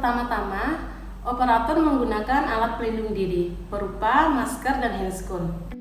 Pertama-tama, operator menggunakan alat pelindung diri berupa masker dan handscoon.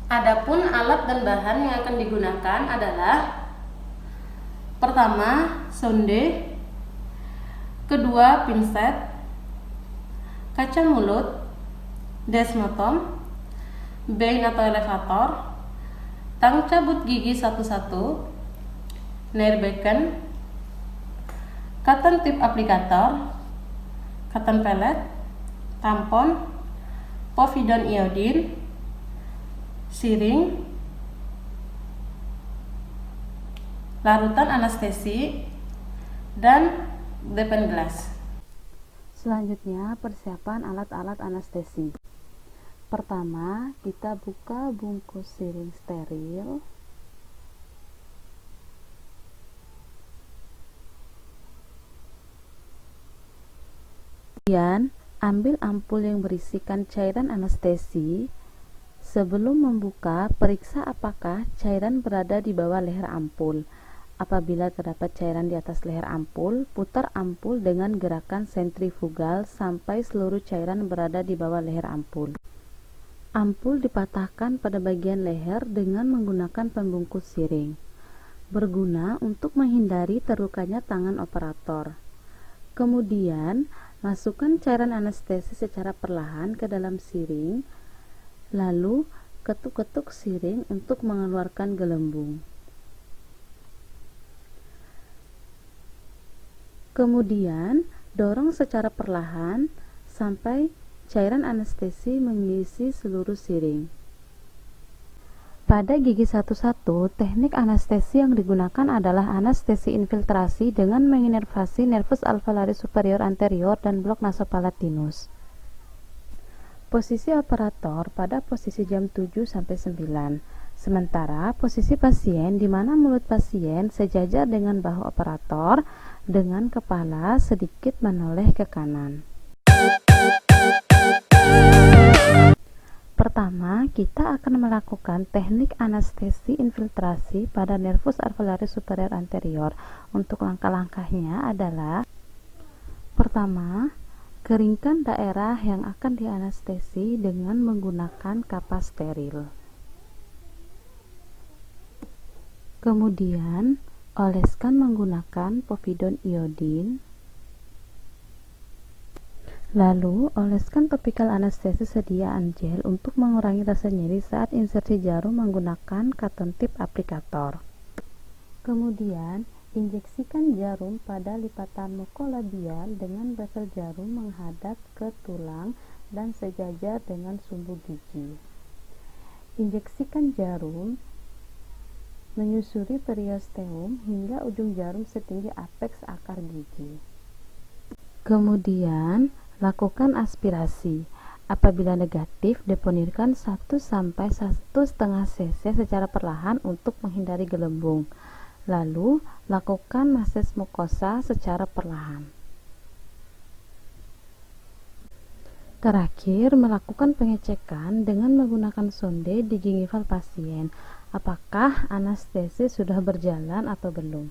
Adapun alat dan bahan yang akan digunakan adalah: pertama, sonde, kedua, pinset, kaca mulut, desmotom, bane atau elevator, tang cabut gigi 1-1, nail beacon, cotton tip aplikator, cotton pellet, tampon, povidone iodine, siring, larutan anestesi, dan depen gelas. Selanjutnya, persiapan alat-alat anestesi. Pertama, kita buka bungkus siring steril. Kemudian, ambil ampul yang berisikan cairan anestesi. Sebelum membuka, periksa apakah cairan berada di bawah leher ampul. Apabila terdapat cairan di atas leher ampul, putar ampul dengan gerakan sentrifugal sampai seluruh cairan berada di bawah leher ampul. Ampul dipatahkan pada bagian leher dengan menggunakan pembungkus siring, berguna untuk menghindari terlukanya tangan operator. Kemudian, masukkan cairan anestesi secara perlahan ke dalam siring, lalu ketuk-ketuk siring untuk mengeluarkan gelembung. Kemudian, dorong secara perlahan sampai cairan anestesi mengisi seluruh siring. Pada gigi 1-1, teknik anestesi yang digunakan adalah anestesi infiltrasi dengan menginervasi nervus alveolari superior anterior dan blok nasopalatinus. Posisi operator pada posisi jam 7-9, sementara posisi pasien di mana mulut pasien sejajar dengan bahu operator dengan kepala sedikit menoleh ke kanan. Pertama, kita akan melakukan teknik anestesi infiltrasi pada nervus alveolari superior anterior. Untuk langkah-langkahnya adalah: pertama, keringkan daerah yang akan dianestesi dengan menggunakan kapas steril. Kemudian, oleskan menggunakan povidone iodine. Lalu, oleskan topikal anestesi sediaan gel untuk mengurangi rasa nyeri saat insersi jarum menggunakan cotton tip aplikator. Kemudian, injeksikan jarum pada lipatan mukolabial dengan bevel jarum menghadap ke tulang dan sejajar dengan sumbu gigi. Injeksikan jarum menyusuri periosteum hingga ujung jarum setinggi apeks akar gigi. Kemudian, lakukan aspirasi. Apabila negatif, deponirkan 1-1,5 cc secara perlahan untuk menghindari gelembung. Lalu, lakukan massage mukosa secara perlahan. Terakhir, melakukan pengecekan dengan menggunakan sonde di gingival pasien. Apakah anestesi sudah berjalan atau belum?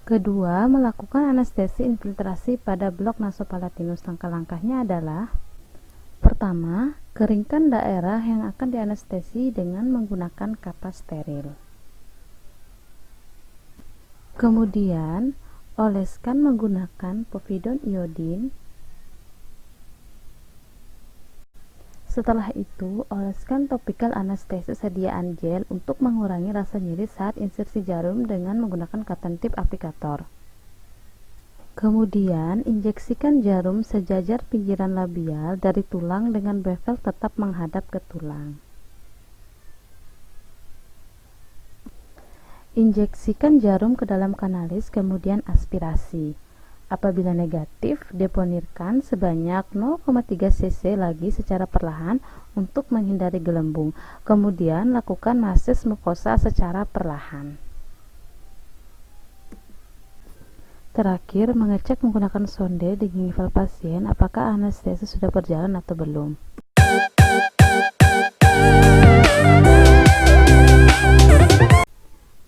Kedua, melakukan anestesi infiltrasi pada blok nasopalatinus. Langkah-langkahnya adalah: pertama, keringkan daerah yang akan dianestesi dengan menggunakan kapas steril. Kemudian, oleskan menggunakan povidone iodine. Setelah itu, oleskan topikal anestesi sediaan gel untuk mengurangi rasa nyeri saat insersi jarum dengan menggunakan cotton tip aplikator. Kemudian, injeksikan jarum sejajar pinggiran labial dari tulang dengan bevel tetap menghadap ke tulang. Injeksikan jarum ke dalam kanalis kemudian aspirasi. Apabila negatif, deponirkan sebanyak 0,3 cc lagi secara perlahan untuk menghindari gelembung. Kemudian lakukan massage mukosa secara perlahan. Terakhir, mengecek menggunakan sonde di gingival pasien apakah anestesi sudah berjalan atau belum.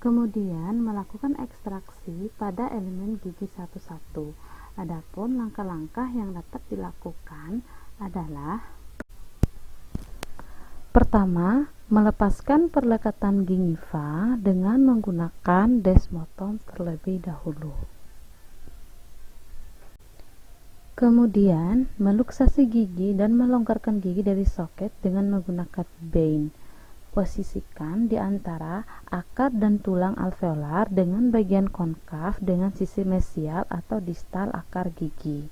Kemudian melakukan ekstraksi pada elemen gigi satu-satu. Adapun langkah-langkah yang dapat dilakukan adalah: pertama, melepaskan perlekatan gingiva dengan menggunakan desmotom terlebih dahulu. Kemudian, meluksasi gigi dan melonggarkan gigi dari soket dengan menggunakan Bane. Posisikan di antara akar dan tulang alveolar dengan bagian konkav dengan sisi mesial atau distal akar gigi.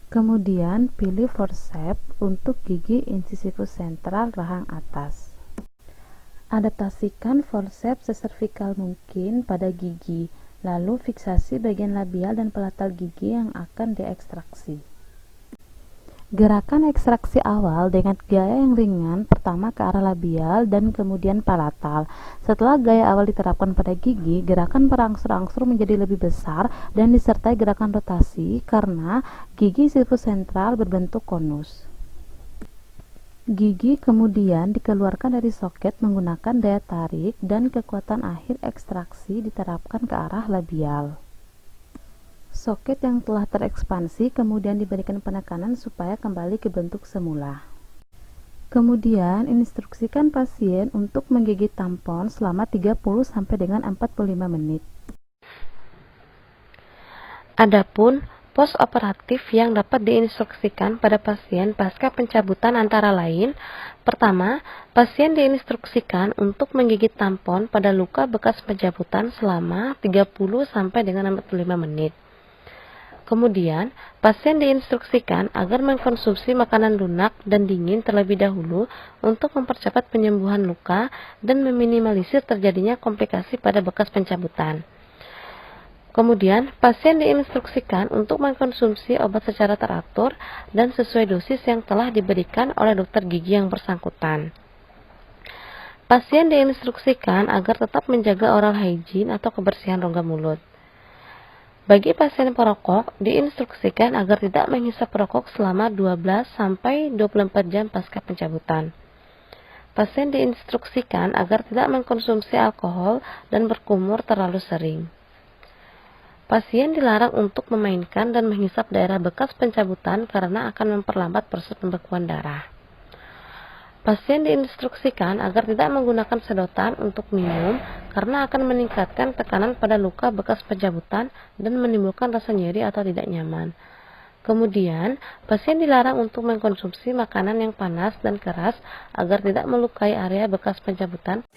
Kemudian pilih forceps untuk gigi incisivus sentral rahang atas. Adaptasikan forceps seservikal mungkin pada gigi, lalu fiksasi bagian labial dan palatal gigi yang akan diekstraksi. Gerakan ekstraksi awal dengan gaya yang ringan, pertama ke arah labial dan kemudian palatal. Setelah gaya awal diterapkan pada gigi, gerakan berangsur-angsur menjadi lebih besar dan disertai gerakan rotasi karena gigi sirkus sentral berbentuk konus. Gigi kemudian dikeluarkan dari soket menggunakan daya tarik dan kekuatan akhir ekstraksi diterapkan ke arah labial. Soket yang telah terekspansi kemudian diberikan penekanan supaya kembali ke bentuk semula. Kemudian instruksikan pasien untuk menggigit tampon selama 30 sampai dengan 45 menit. Adapun postoperatif yang dapat diinstruksikan pada pasien pasca pencabutan antara lain: pertama, pasien diinstruksikan untuk menggigit tampon pada luka bekas pencabutan selama 30 sampai dengan 45 menit. Kemudian, pasien diinstruksikan agar mengkonsumsi makanan lunak dan dingin terlebih dahulu untuk mempercepat penyembuhan luka dan meminimalisir terjadinya komplikasi pada bekas pencabutan. Kemudian, pasien diinstruksikan untuk mengkonsumsi obat secara teratur dan sesuai dosis yang telah diberikan oleh dokter gigi yang bersangkutan. Pasien diinstruksikan agar tetap menjaga oral hygiene atau kebersihan rongga mulut. Bagi pasien perokok, diinstruksikan agar tidak menghisap rokok selama 12-24 jam pasca pencabutan. Pasien diinstruksikan agar tidak mengkonsumsi alkohol dan berkumur terlalu sering. Pasien dilarang untuk memainkan dan menghisap daerah bekas pencabutan karena akan memperlambat proses pembekuan darah. Pasien diinstruksikan agar tidak menggunakan sedotan untuk minum karena akan meningkatkan tekanan pada luka bekas pencabutan dan menimbulkan rasa nyeri atau tidak nyaman. Kemudian, pasien dilarang untuk mengkonsumsi makanan yang panas dan keras agar tidak melukai area bekas pencabutan.